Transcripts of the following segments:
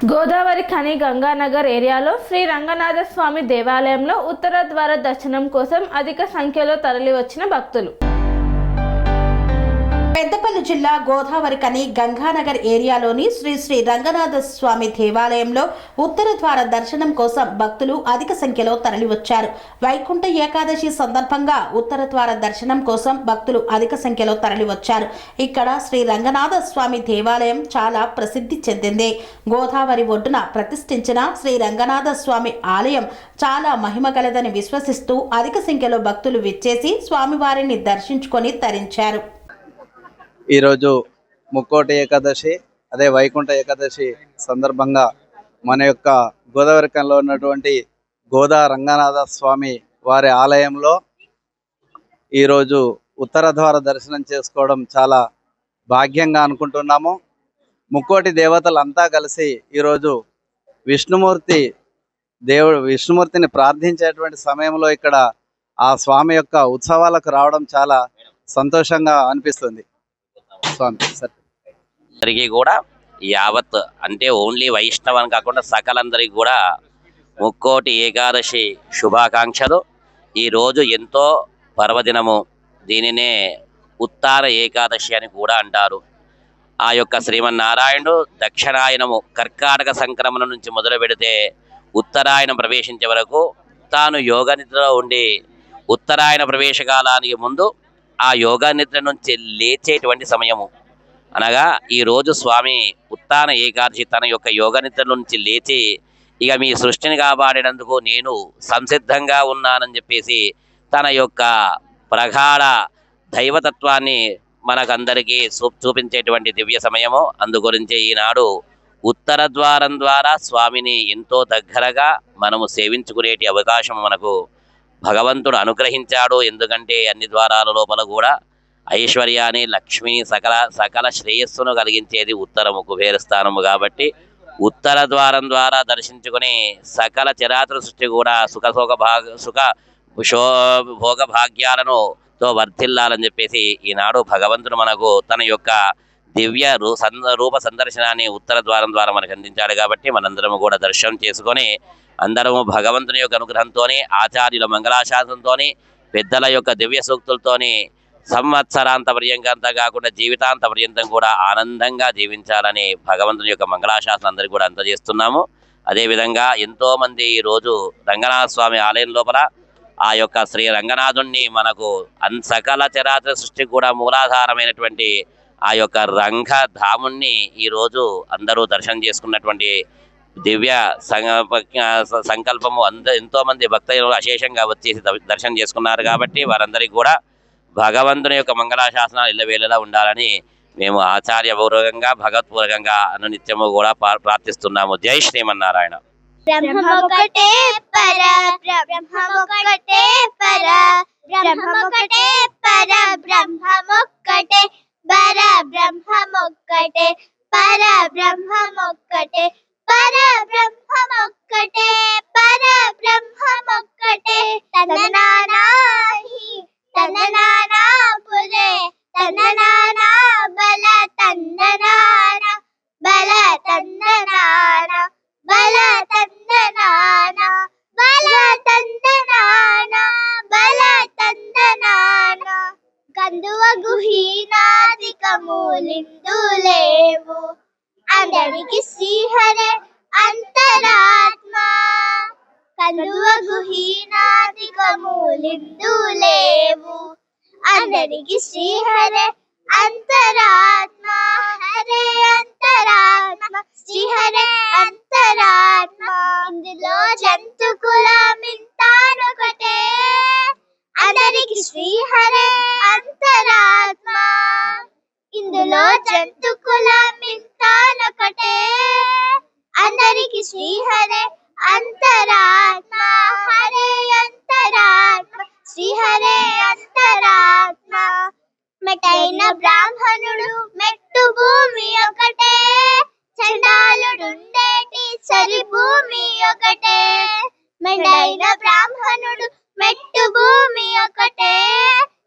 గోదావరి ఖని గంగానగర్ ఏరియాలో శ్రీ రంగనాథ స్వామి దేవాలయంలో ఉత్తర ద్వార దర్శనం కోసం అధిక సంఖ్యలో తరలివచ్చిన భక్తులు. పెద్దపల్లి జిల్లా గోదావరి ఖని గంగానగర్ ఏరియాలోని శ్రీ శ్రీ రంగనాథ స్వామి దేవాలయంలో ఉత్తర ద్వార దర్శనం కోసం భక్తులు అధిక సంఖ్యలో తరలివచ్చారు. వైకుంఠ ఏకాదశి సందర్భంగా ఉత్తర ద్వార దర్శనం కోసం భక్తులు అధిక సంఖ్యలో తరలివచ్చారు. ఇక్కడ శ్రీ రంగనాథ స్వామి దేవాలయం చాలా ప్రసిద్ధి చెందింది. గోదావరి ఒడ్డున ప్రతిష్ఠించిన శ్రీ రంగనాథ స్వామి ఆలయం చాలా మహిమ కలదని విశ్వసిస్తూ అధిక సంఖ్యలో భక్తులు విచ్చేసి స్వామివారిని దర్శించుకొని తరించారు. ఈరోజు ముక్కోటి ఏకాదశి, అదే వైకుంఠ ఏకాదశి సందర్భంగా మన యొక్క గోదావరి ఖనిలో ఉన్నటువంటి గోదా రంగనాథ స్వామి వారి ఆలయంలో ఈరోజు ఉత్తర ద్వార దర్శనం చేసుకోవడం చాలా భాగ్యంగా అనుకుంటున్నాము. ముక్కోటి దేవతలంతా కలిసి ఈరోజు విష్ణుమూర్తిని ప్రార్థించేటువంటి సమయంలో ఇక్కడ ఆ స్వామి యొక్క ఉత్సవాలకు రావడం చాలా సంతోషంగా అనిపిస్తుంది. అందరికీ కూడా యావత్ అంటే ఓన్లీ వైష్ణవాన్ని కాకుండా సకలందరికీ కూడా ముక్కోటి ఏకాదశి శుభాకాంక్షలు. ఈరోజు ఎంతో పర్వదినము, దీనినే ఉత్తార ఏకాదశి అని కూడా అంటారు. ఆ యొక్క శ్రీమన్నారాయణుడు దక్షిణాయనము కర్కాటక సంక్రమణ నుంచి మొదలు పెడితే ఉత్తరాయణం ప్రవేశించే వరకు తాను యోగ నిద్రలో ఉండి ఉత్తరాయణ ప్రవేశకాలానికి ముందు ఆ యోగా నిద్ర నుంచి లేచేటువంటి సమయము అనగా ఈరోజు స్వామి ఉత్తాన ఏకాదశి తన యొక్క యోగ నిద్ర నుంచి లేచి ఇక మీ సృష్టిని కాపాడినందుకు నేను సంసిద్ధంగా ఉన్నానని చెప్పేసి తన యొక్క ప్రగాఢ దైవతత్వాన్ని మనకందరికీ చూపించేటువంటి దివ్య సమయము. అందుగురించి ఈనాడు ఉత్తర ద్వారం ద్వారా స్వామిని ఎంతో దగ్గరగా మనము సేవించుకునేటి అవకాశం మనకు భగవంతుడు అనుగ్రహించాడు. ఎందుకంటే అన్ని ద్వారాల లోపల కూడా ఐశ్వర్యాన్ని, లక్ష్మి, సకల శ్రేయస్సును కలిగించేది ఉత్తరము కుబేర స్థానము. కాబట్టి ఉత్తర ద్వారం ద్వారా దర్శించుకుని సకల చరాచర సృష్టి కూడా భోగ భాగ్యాలను వర్ధిల్లాలని చెప్పేసి ఈనాడు భగవంతుడు మనకు తన యొక్క దివ్య రూప సందర్శనాన్ని ఉత్తర ద్వారం ద్వారా మనకు అందించాడు. కాబట్టి మనందరము కూడా దర్శనం చేసుకొని అందరము భగవంతుని యొక్క అనుగ్రహంతోని, ఆచార్యుల మంగళాశాసనంతోని, పెద్దల యొక్క దివ్య సూక్తులతోని సంవత్సరాంత పర్యంతంగా కాకుండా జీవితాంత పర్యంతం కూడా ఆనందంగా జీవించాలని భగవంతుని యొక్క మంగళాశాసనం అందరికీ కూడా అందజేస్తున్నాము. అదేవిధంగా ఎంతోమంది ఈరోజు రంగనాథ స్వామి ఆలయం లోపల ఆ యొక్క శ్రీ రంగనాథుణ్ణి మనకు సకల చరాచర సృష్టికి కూడా మూలాధారమైనటువంటి ఆ యొక్క రంగధాముణ్ణి ఈరోజు అందరూ దర్శనం చేసుకున్నటువంటి దివ్య సంకల్పము. ఎంతో మంది భక్తులు అశేషంగా వచ్చేసి దర్శనం చేసుకున్నారు. కాబట్టి వారందరికీ కూడా భగవంతుని యొక్క మంగళాశాసనాలు ఇళ్ళవేళలా ఉండాలని మేము ఆచార్యపూర్వకంగా భగవత్పూర్వకంగా అనునిత్యము కూడా ప్రార్థిస్తున్నాము. జై శ్రీమన్నారాయణ. బ్రహ్మమొకటే పర బ్రహ్మమొకటే పర బ్రహ్మమొకటే పర బ్రహ్మమొకటే పర బ్రహ్మమొకటే పర బ్రహ్మమొకటే పర బ్రహ్మమొక్కటే పర బ్రహ్మమొక్కటే తననానాహి తననానా పురే తననానా బల తందనాన బల తందనాన బల తందనాన బల తందనాన బల తందనాన గంధువ గుహీనాదికమూలిందులేవు అందరికి శ్రీహరే అంతరాత్మ కందువ గుహీనాదికమూలిందులేవు అందరికి శ్రీహరే అంతరాత్మ హరే అంతరాత్మ శ్రీహరే అంతరాత్మ ఇందులో జంతు కులమింతానొకటే అందరికి శ్రీహరే అంతరాత్మ ఇందులో జంతు కులమింతానొకటే అందరికి శ్రీహరే అంతరాత్మ హరే అంతరాత్మ శ్రీహరే అంతరాత్మ మెటైన బ్రాహ్మణుడు మెట్టు భూమి ఒకటే చండాలుడుండేటి సరి భూమి ఒకటే మెటైన బ్రాహ్మణుడు మెట్టు భూమి ఒకటే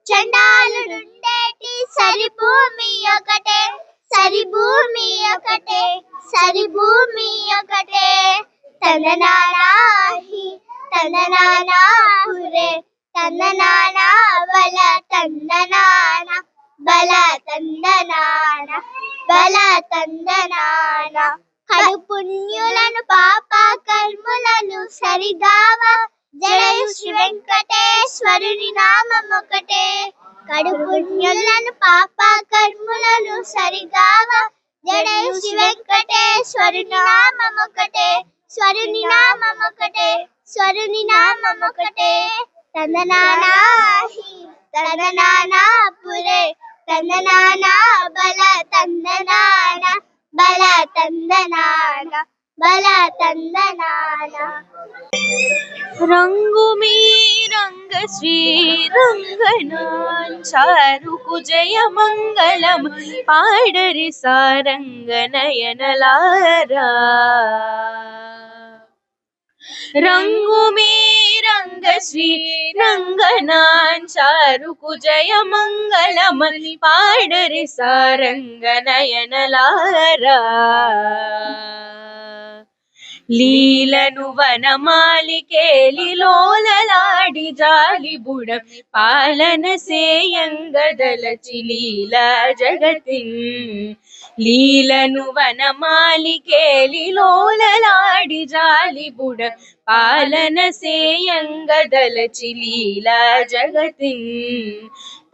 చండాలుడుండేటి సరి భూమి ఒకటే సరి భూమి ఒకటే సరి భూమి ఒకటే తందనానాహి తందనానా పురే తందనానా బల తందనాన బల తందనాన బల తందనాన కడు పుణ్యులను పాప కర్ములను సరిగావ జడయు శ్రీ వెంకటేశ్వరుని నామం ఒకటే కడు పుణ్యులను పాప కర్ములను సరిగావ జడయు శ్రీ వెంకటేశ్వరుని నామం ఒకటే స్వరుని నామం ఒకటే స్వరుని నామం ఒకటే తందనానాహి తందనానా పురే తందనానా బల తందనాన బల తందనాన బల తందనాన రంగు మీ రంగ శ్రీ రంగనాచారుకు జయ మంగళం పాడరి సారంగ నయనలారా రంగు మీ రంగ శ్రీ రంగనాచారుకు జయ మంగళమని పాడరి సారంగ నయనలారా లీలను వనమాలికేలిలోలలాడి జాలి బుడం పాలన సేయంగదలచి లీలా జగతిన్ లీలను వనమాలికేలిలోలలాడి జాలి బుడం పాలన సేయంగదలచి లీలా జగతిన్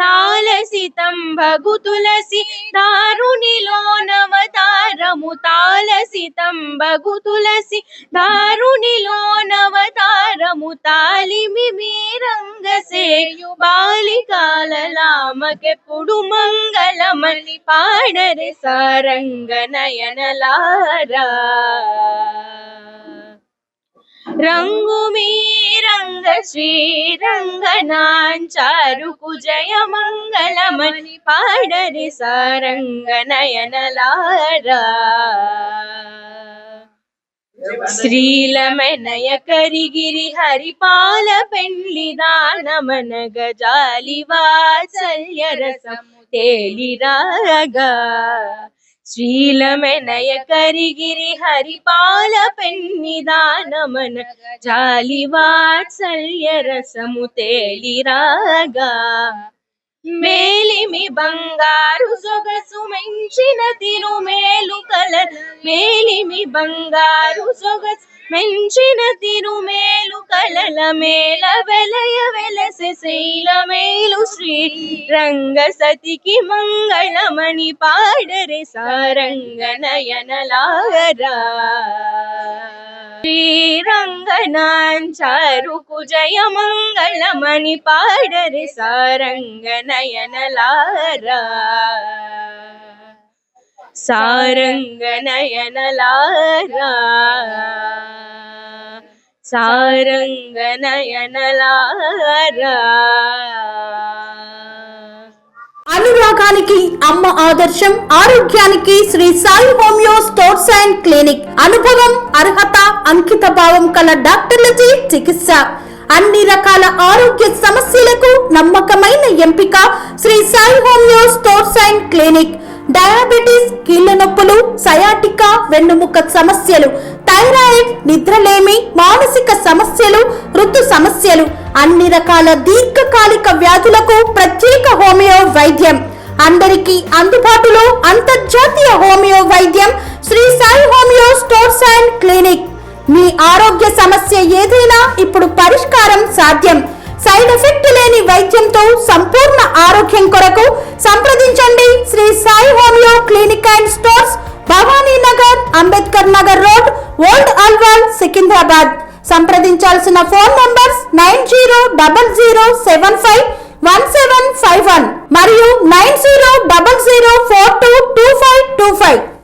తాళసితం భగు తులసి దారునిలో నవతారము తాళసితం భగు తులసి దారునిలో నవతారము తాలిమి మీరంగసేయు బాలికాలలామకెప్పుడు మంగళమని పాడరే సారంగ నయనలారా రంగు మీ రంగ శ్రీ రంగనాచారుకు జయ మంగళమని పాడరి సారంగ నయనలారా శ్రీలమనయ కరిగిరి హరిపాల పెండ్లి దానమనగ జాలి వాత్సల్య రసము తేలిరాగా శ్రీలమనయ కరిగిరి హరిపాల పెన్నిదానమన జాలి వాత్సల్య రసము తేలిరాగా మేలిమి బంగారు సొగసు మెంచిన తిరుమేలు కల మేలిమి బంగారు సొగసు మెంచిన తిరుమేలు కలల మేల వెలయ వెలసె శైల మేలు శ్రీ రంగ సతికి మంగళమణి పాడరే సారంగ నయనలారా శ్రీరంగనాచారుకు జయ మంగళమణి పాడరే సారంగ నయనలారా సారంగ నయనలారా సారంగ నయనలారా అనురాగానికి అమ్మ ఆదర్శం, ఆరోగ్యానికి Shri Sai homeo stores and clinic. అనుభవం, అర్హత, అంకిత భావం కల డాక్టర్లచే చికిత్స. అన్ని రకాల ఆరోగ్య సమస్యలకు నమ్మకమైన ఎంపిక Shri Sai homeo stores and clinic. Diabetes, కీళ్ల నొప్పులు, సయాటికా, వెన్నుముక సమస్యలు, థైరాయిడ్, నిద్రలేమి, మానసిక సమస్యలు, ఋతు సమస్యలు, అన్ని రకాల దీర్ఘకాలిక వ్యాధులకు ప్రత్యేక హోమియో వైద్యం. అందరికీ అందుబాటులో అంతర్జాతీయ హోమియో వైద్యం Shri Sai homeo stores and clinic. మీ ఆరోగ్య సమస్య ఏదైనా ఇప్పుడు పరిష్కారం సాధ్యం. సైడ్ ఎఫెక్ట్ లేని వైద్యంతో సంపూర్ణ ఆరోగ్యం కొరకు సంప్రదించండి Shri Sai homeo clinic and stores, Bhavani Nagar, Ambedkar Nagar road, old Alwal, Secunderabad. సంప్రదించాల్సిన ఫోన్ నంబర్స్ 9000751751 మరియు 9000422525.